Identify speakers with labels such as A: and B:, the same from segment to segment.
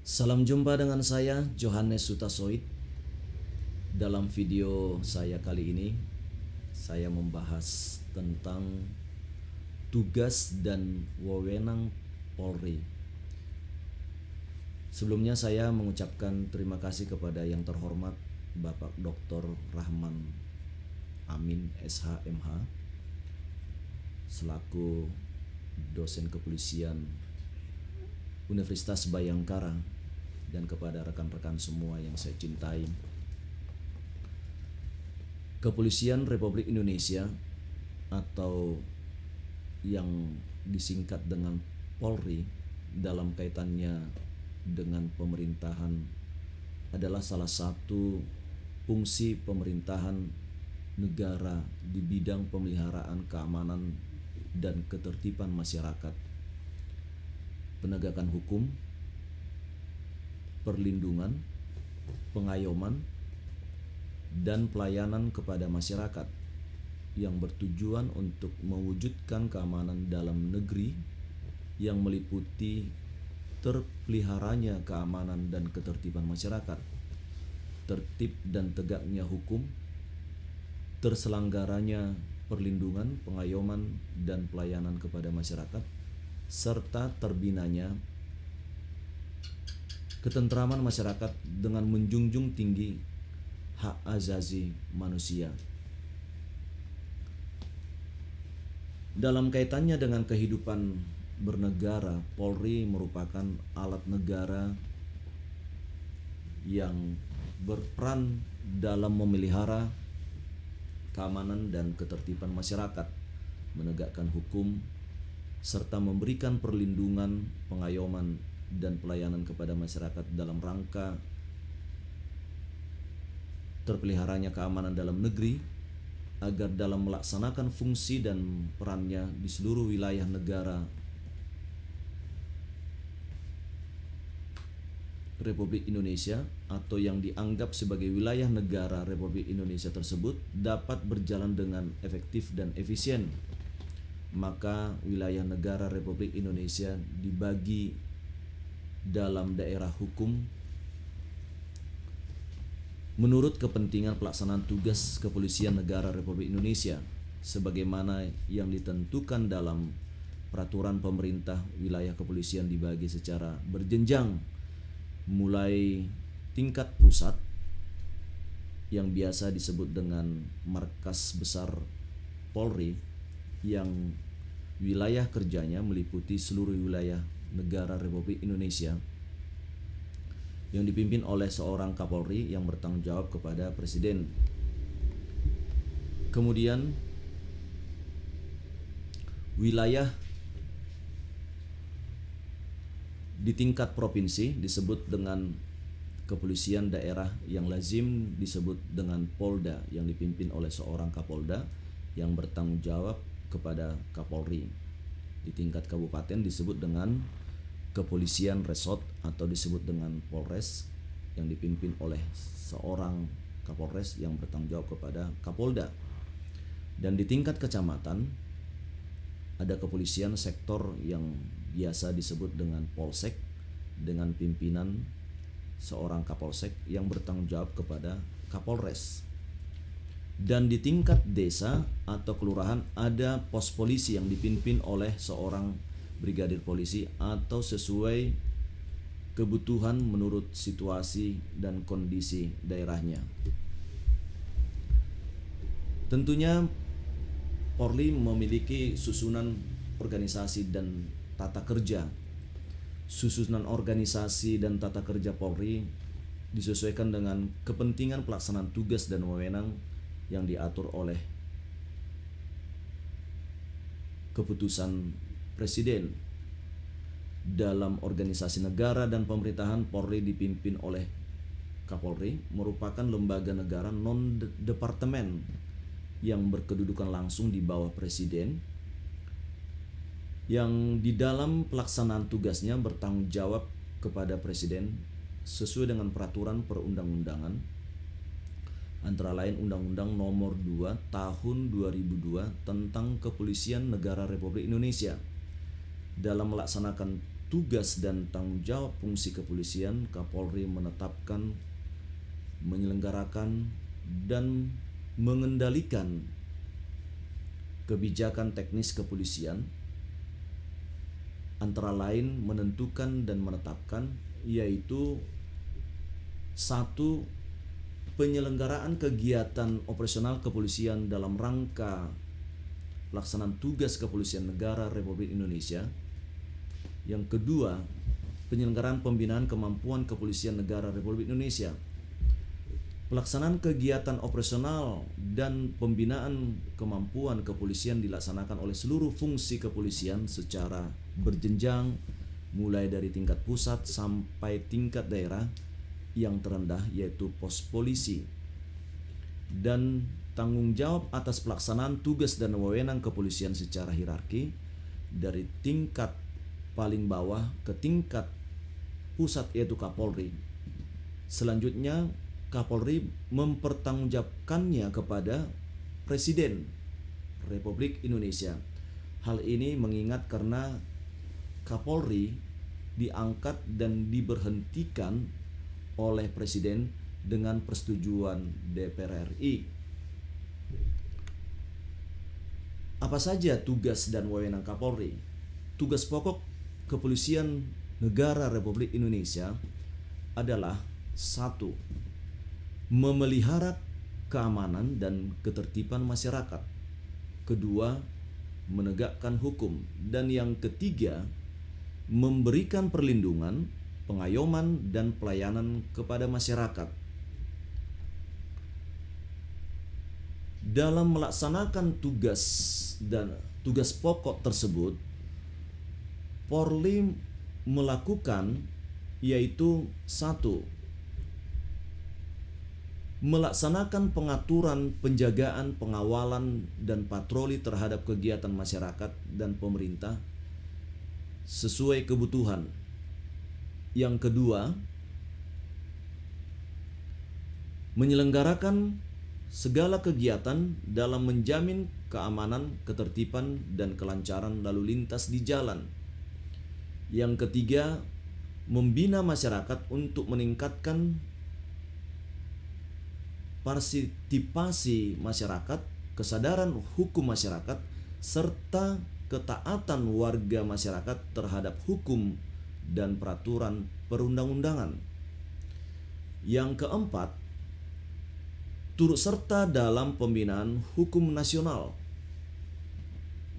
A: Salam jumpa dengan saya Johannes Sutasoid. Dalam video saya kali ini, saya membahas tentang tugas dan wewenang Polri. Sebelumnya saya mengucapkan terima kasih kepada yang terhormat Bapak Dr. Rahman Amin SH.MH selaku dosen kepolisian Universitas Bayangkara, dan kepada rekan-rekan semua yang saya cintai. Kepolisian Republik Indonesia atau yang disingkat dengan Polri dalam kaitannya dengan pemerintahan adalah salah satu fungsi pemerintahan negara di bidang pemeliharaan keamanan dan ketertiban masyarakat, penegakan hukum, perlindungan, pengayoman, dan pelayanan kepada masyarakat yang bertujuan untuk mewujudkan keamanan dalam negeri yang meliputi terpeliharanya keamanan dan ketertiban masyarakat, tertib dan tegaknya hukum, terselenggaranya perlindungan, pengayoman, dan pelayanan kepada masyarakat, serta terbinanya ketentraman masyarakat dengan menjunjung tinggi hak asasi manusia. Dalam kaitannya dengan kehidupan bernegara, Polri merupakan alat negara yang berperan dalam memelihara keamanan dan ketertiban masyarakat, menegakkan hukum, serta memberikan perlindungan, pengayoman, dan pelayanan kepada masyarakat dalam rangka terpeliharanya keamanan dalam negeri, agar dalam melaksanakan fungsi dan perannya di seluruh wilayah negara Republik Indonesia atau yang dianggap sebagai wilayah negara Republik Indonesia tersebut dapat berjalan dengan efektif dan efisien. Maka wilayah negara Republik Indonesia dibagi dalam daerah hukum menurut kepentingan pelaksanaan tugas kepolisian negara Republik Indonesia sebagaimana yang ditentukan dalam peraturan pemerintah. Wilayah kepolisian dibagi secara berjenjang, mulai tingkat pusat yang biasa disebut dengan markas besar Polri, yang wilayah kerjanya meliputi seluruh wilayah negara Republik Indonesia, yang dipimpin oleh seorang Kapolri yang bertanggung jawab kepada Presiden. Kemudian wilayah di tingkat provinsi disebut dengan kepolisian daerah, yang lazim disebut dengan Polda, yang dipimpin oleh seorang Kapolda yang bertanggung jawab kepada Kapolri. Di tingkat kabupaten disebut dengan kepolisian resort atau disebut dengan Polres, yang dipimpin oleh seorang Kapolres yang bertanggung jawab kepada Kapolda. Dan di tingkat kecamatan ada kepolisian sektor yang biasa disebut dengan Polsek, dengan pimpinan seorang Kapolsek yang bertanggung jawab kepada Kapolres. Dan di tingkat desa atau kelurahan ada pos polisi yang dipimpin oleh seorang brigadir polisi atau sesuai kebutuhan menurut situasi dan kondisi daerahnya. Tentunya Polri memiliki susunan organisasi dan tata kerja. Susunan organisasi dan tata kerja Polri disesuaikan dengan kepentingan pelaksanaan tugas dan wewenang yang diatur oleh keputusan Presiden. Dalam organisasi negara dan pemerintahan, Polri dipimpin oleh Kapolri, merupakan lembaga negara non-departemen yang berkedudukan langsung di bawah Presiden, yang di dalam pelaksanaan tugasnya bertanggung jawab kepada Presiden sesuai dengan peraturan perundang-undangan, antara lain Undang-Undang Nomor 2 Tahun 2002 tentang Kepolisian Negara Republik Indonesia. Dalam melaksanakan tugas dan tanggung jawab fungsi kepolisian, Kapolri menetapkan, menyelenggarakan, dan mengendalikan kebijakan teknis kepolisian, antara lain menentukan dan menetapkan, yaitu 1. Penyelenggaraan kegiatan operasional kepolisian dalam rangka pelaksanaan tugas kepolisian negara Republik Indonesia. Yang kedua, penyelenggaraan pembinaan kemampuan kepolisian negara Republik Indonesia. Pelaksanaan kegiatan operasional dan pembinaan kemampuan kepolisian dilaksanakan oleh seluruh fungsi kepolisian secara berjenjang, mulai dari tingkat pusat sampai tingkat daerah yang terendah, yaitu pos polisi. Dan tanggung jawab atas pelaksanaan tugas dan wewenang kepolisian secara hierarki dari tingkat paling bawah ke tingkat pusat, yaitu Kapolri. Selanjutnya, Kapolri mempertanggungjawabkannya kepada Presiden Republik Indonesia. Hal ini mengingat karena Kapolri diangkat dan diberhentikan oleh Presiden dengan persetujuan DPR RI. Apa saja tugas dan wewenang Kapolri? Tugas pokok kepolisian negara Republik Indonesia adalah 1. Memelihara keamanan dan ketertiban masyarakat. 2. Menegakkan hukum. Dan yang ketiga, memberikan perlindungan, pengayoman, dan pelayanan kepada masyarakat. Dalam melaksanakan tugas pokok tersebut, Polri melakukan, yaitu 1. Melaksanakan pengaturan, penjagaan, pengawalan, dan patroli terhadap kegiatan masyarakat dan pemerintah sesuai kebutuhan. Yang kedua, menyelenggarakan segala kegiatan dalam menjamin keamanan, ketertiban, dan kelancaran lalu lintas di jalan. Yang ketiga, membina masyarakat untuk meningkatkan partisipasi masyarakat, kesadaran hukum masyarakat, serta ketaatan warga masyarakat terhadap hukum dan peraturan perundang-undangan. Yang keempat, turut serta dalam pembinaan hukum nasional.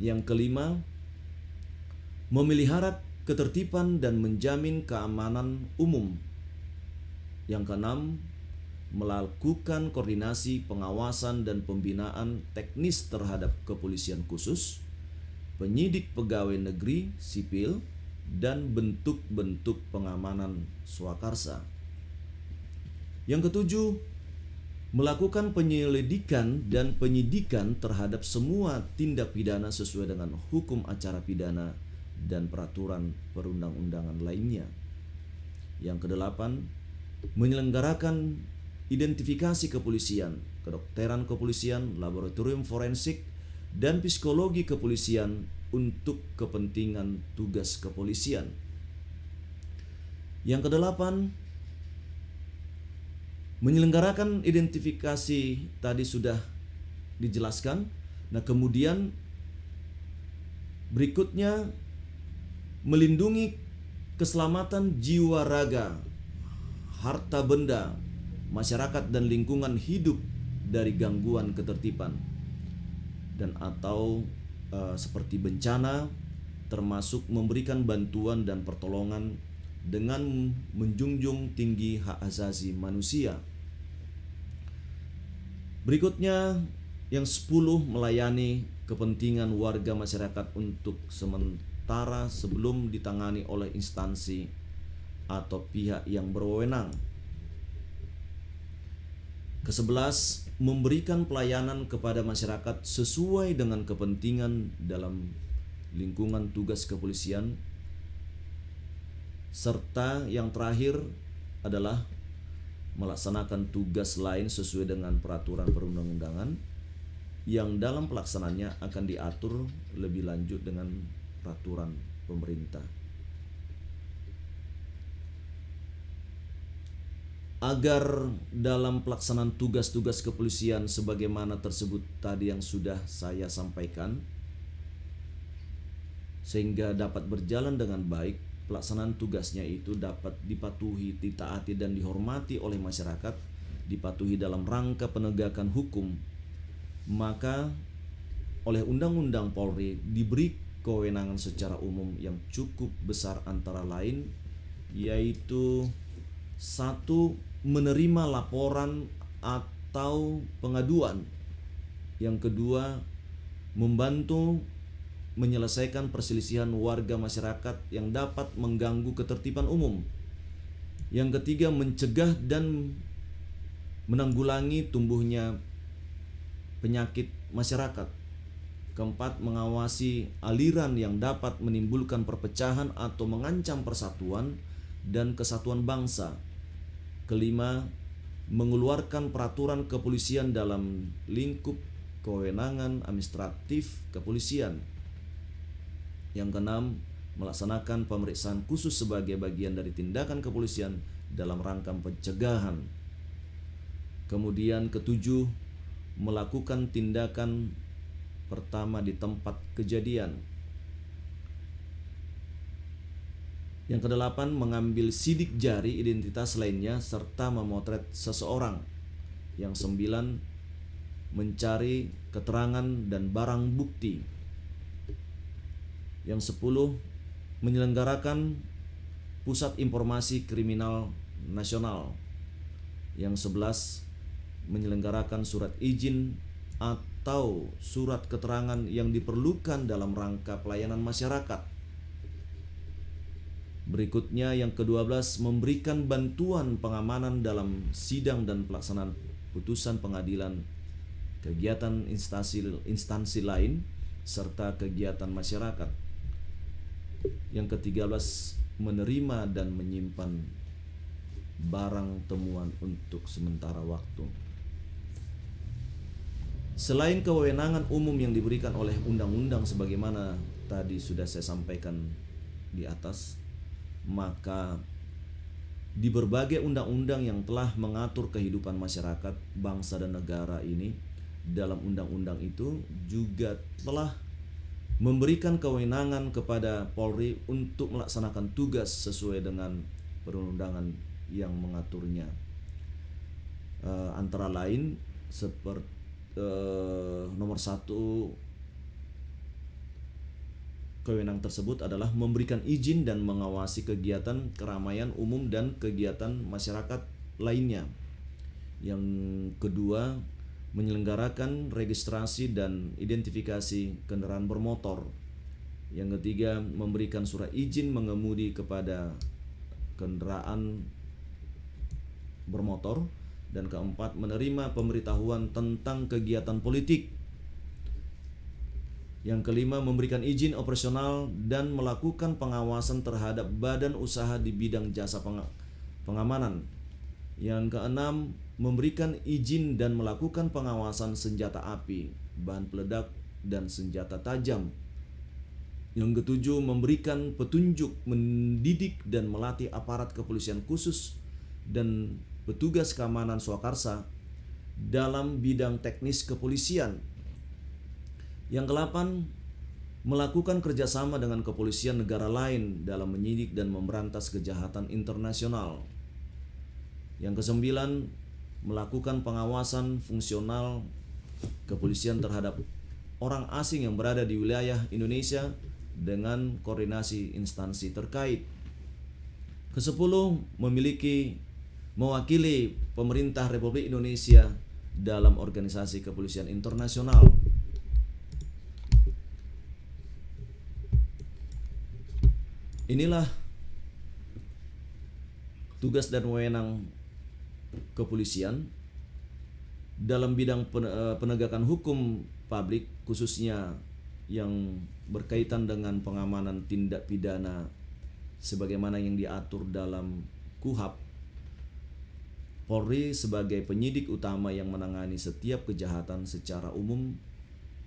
A: Yang kelima, memelihara ketertiban dan menjamin keamanan umum. Yang keenam, melakukan koordinasi, pengawasan, dan pembinaan teknis terhadap kepolisian khusus, penyidik pegawai negeri sipil, dan bentuk-bentuk pengamanan swakarsa. Yang ketujuh, melakukan penyelidikan dan penyidikan terhadap semua tindak pidana sesuai dengan hukum acara pidana dan peraturan perundang-undangan lainnya. Yang kedelapan, menyelenggarakan identifikasi kepolisian, kedokteran kepolisian, laboratorium forensik, dan psikologi kepolisian untuk kepentingan tugas kepolisian. Yang kedelapan, menyelenggarakan identifikasi tadi sudah dijelaskan. Nah, kemudian berikutnya melindungi keselamatan jiwa raga, harta benda, masyarakat dan lingkungan hidup dari gangguan ketertiban dan atau seperti bencana, termasuk memberikan bantuan dan pertolongan dengan menjunjung tinggi hak asasi manusia. Berikutnya yang 10, melayani kepentingan warga masyarakat untuk sementara sebelum ditangani oleh instansi atau pihak yang berwenang. Ke-11, memberikan pelayanan kepada masyarakat sesuai dengan kepentingan dalam lingkungan tugas kepolisian. Serta yang terakhir adalah melaksanakan tugas lain sesuai dengan peraturan perundang-undangan yang dalam pelaksanaannya akan diatur lebih lanjut dengan peraturan pemerintah. agar dalam pelaksanaan tugas-tugas kepolisian sebagaimana tersebut tadi yang sudah saya sampaikan, sehingga dapat berjalan dengan baik, pelaksanaan tugasnya itu dapat dipatuhi, ditaati dan dihormati oleh masyarakat, dipatuhi dalam rangka penegakan hukum, maka oleh Undang-Undang Polri diberi kewenangan secara umum yang cukup besar, antara lain yaitu: 1. Menerima laporan atau pengaduan. Yang kedua, membantu menyelesaikan perselisihan warga masyarakat yang dapat mengganggu ketertiban umum. Yang ketiga, mencegah dan menanggulangi tumbuhnya penyakit masyarakat. Keempat, mengawasi aliran yang dapat menimbulkan perpecahan atau mengancam persatuan dan kesatuan bangsa. Kelima, mengeluarkan peraturan kepolisian dalam lingkup kewenangan administratif kepolisian. Yang keenam, melaksanakan pemeriksaan khusus sebagai bagian dari tindakan kepolisian dalam rangka pencegahan. Kemudian ketujuh, melakukan tindakan pertama di tempat kejadian. Yang kedelapan, mengambil sidik jari identitas lainnya serta memotret seseorang. Yang sembilan, mencari keterangan dan barang bukti. Yang 10, menyelenggarakan Pusat Informasi Kriminal Nasional. Yang 11, menyelenggarakan surat izin atau surat keterangan yang diperlukan dalam rangka pelayanan masyarakat. Berikutnya yang ke-12, memberikan bantuan pengamanan dalam sidang dan pelaksanaan putusan pengadilan, kegiatan instansi lain, serta kegiatan masyarakat. Yang ke-13, menerima dan menyimpan barang temuan untuk sementara waktu. Selain kewenangan umum yang diberikan oleh undang-undang sebagaimana tadi sudah saya sampaikan di atas, maka di berbagai undang-undang yang telah mengatur kehidupan masyarakat, bangsa dan negara ini, dalam undang-undang itu juga telah memberikan kewenangan kepada Polri untuk melaksanakan tugas sesuai dengan perundangan yang mengaturnya. Antara lain seperti nomor 1, kewenangan tersebut adalah memberikan izin dan mengawasi kegiatan keramaian umum dan kegiatan masyarakat lainnya. Yang kedua, menyelenggarakan registrasi dan identifikasi kendaraan bermotor. Yang ketiga, memberikan surat izin mengemudi kepada kendaraan bermotor. Dan keempat, menerima pemberitahuan tentang kegiatan politik. Yang kelima, memberikan izin operasional dan melakukan pengawasan terhadap badan usaha di bidang jasa pengamanan. Yang keenam, memberikan izin dan melakukan pengawasan senjata api, bahan peledak, dan senjata tajam. Yang ketujuh, memberikan petunjuk, mendidik dan melatih aparat kepolisian khusus dan petugas keamanan swakarsa dalam bidang teknis kepolisian. Yang ke-8, melakukan kerjasama dengan kepolisian negara lain dalam menyidik dan memberantas kejahatan internasional. Yang ke-9, melakukan pengawasan fungsional kepolisian terhadap orang asing yang berada di wilayah Indonesia dengan koordinasi instansi terkait. Ke-10, mewakili pemerintah Republik Indonesia dalam organisasi kepolisian internasional. Inilah tugas dan wewenang kepolisian dalam bidang penegakan hukum publik, khususnya yang berkaitan dengan pengamanan tindak pidana sebagaimana yang diatur dalam KUHP. Polri sebagai penyidik utama yang menangani setiap kejahatan secara umum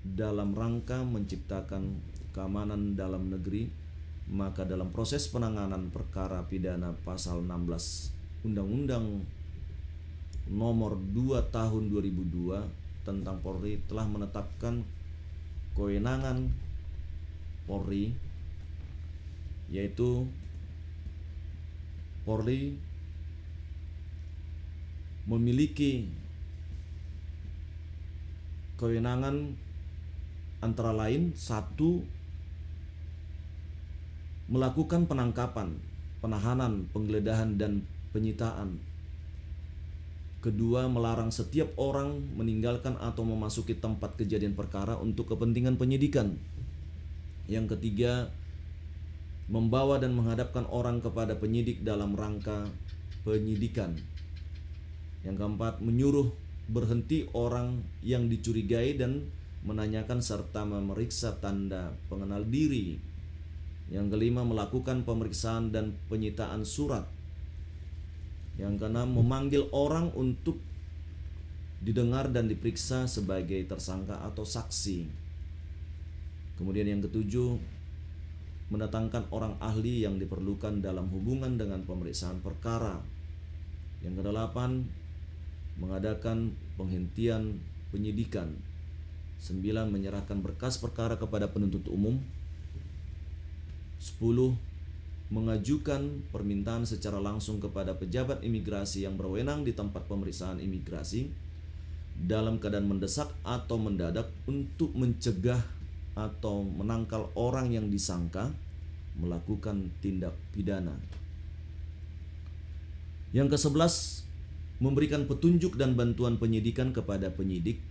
A: dalam rangka menciptakan keamanan dalam negeri, maka dalam proses penanganan perkara pidana pasal 16 Undang-Undang nomor 2 tahun 2002 tentang Polri telah menetapkan kewenangan Polri, yaitu Polri memiliki kewenangan antara lain: satu, melakukan penangkapan, penahanan, penggeledahan, dan penyitaan. Kedua, melarang setiap orang meninggalkan atau memasuki tempat kejadian perkara untuk kepentingan penyidikan. Yang ketiga, membawa dan menghadapkan orang kepada penyidik dalam rangka penyidikan. Yang keempat, menyuruh berhenti orang yang dicurigai dan menanyakan serta memeriksa tanda pengenal diri. Yang kelima, melakukan pemeriksaan dan penyitaan surat. Yang keenam, memanggil orang untuk didengar dan diperiksa sebagai tersangka atau saksi. Kemudian yang ketujuh, mendatangkan orang ahli yang diperlukan dalam hubungan dengan pemeriksaan perkara. Yang kedelapan, mengadakan penghentian penyidikan. 9, menyerahkan berkas perkara kepada penuntut umum. 10, mengajukan permintaan secara langsung kepada pejabat imigrasi yang berwenang di tempat pemeriksaan imigrasi dalam keadaan mendesak atau mendadak untuk mencegah atau menangkal orang yang disangka melakukan tindak pidana. Yang ke-11, memberikan petunjuk dan bantuan penyidikan kepada penyidik,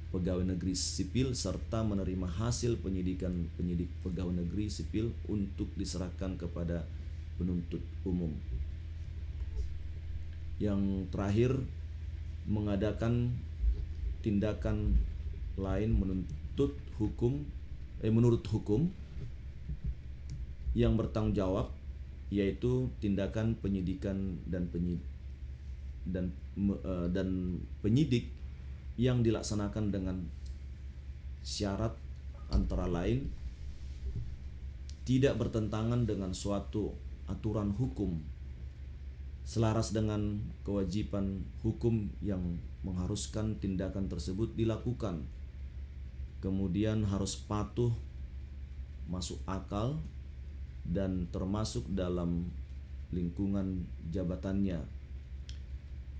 A: pegawai negeri sipil, serta menerima hasil penyidikan penyidik pegawai negeri sipil untuk diserahkan kepada penuntut umum. Yang terakhir, mengadakan tindakan lain menurut hukum yang bertanggung jawab, yaitu tindakan penyidikan dan penyidik yang dilaksanakan dengan syarat antara lain tidak bertentangan dengan suatu aturan hukum, selaras dengan kewajiban hukum yang mengharuskan tindakan tersebut dilakukan, kemudian harus patuh, masuk akal, dan termasuk dalam lingkungan jabatannya.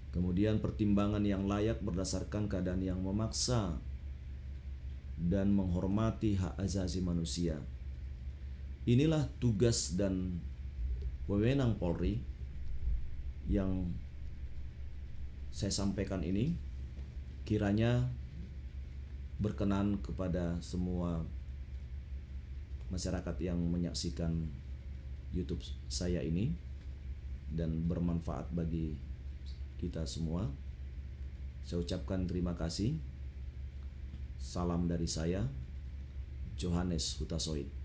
A: Kemudian pertimbangan yang layak berdasarkan keadaan yang memaksa dan menghormati hak asasi manusia. Inilah tugas dan wewenang Polri yang saya sampaikan ini, kiranya berkenan kepada semua masyarakat yang menyaksikan YouTube saya ini dan bermanfaat bagi kita semua. Saya ucapkan terima kasih. Salam dari saya, Johannes Hutasoid.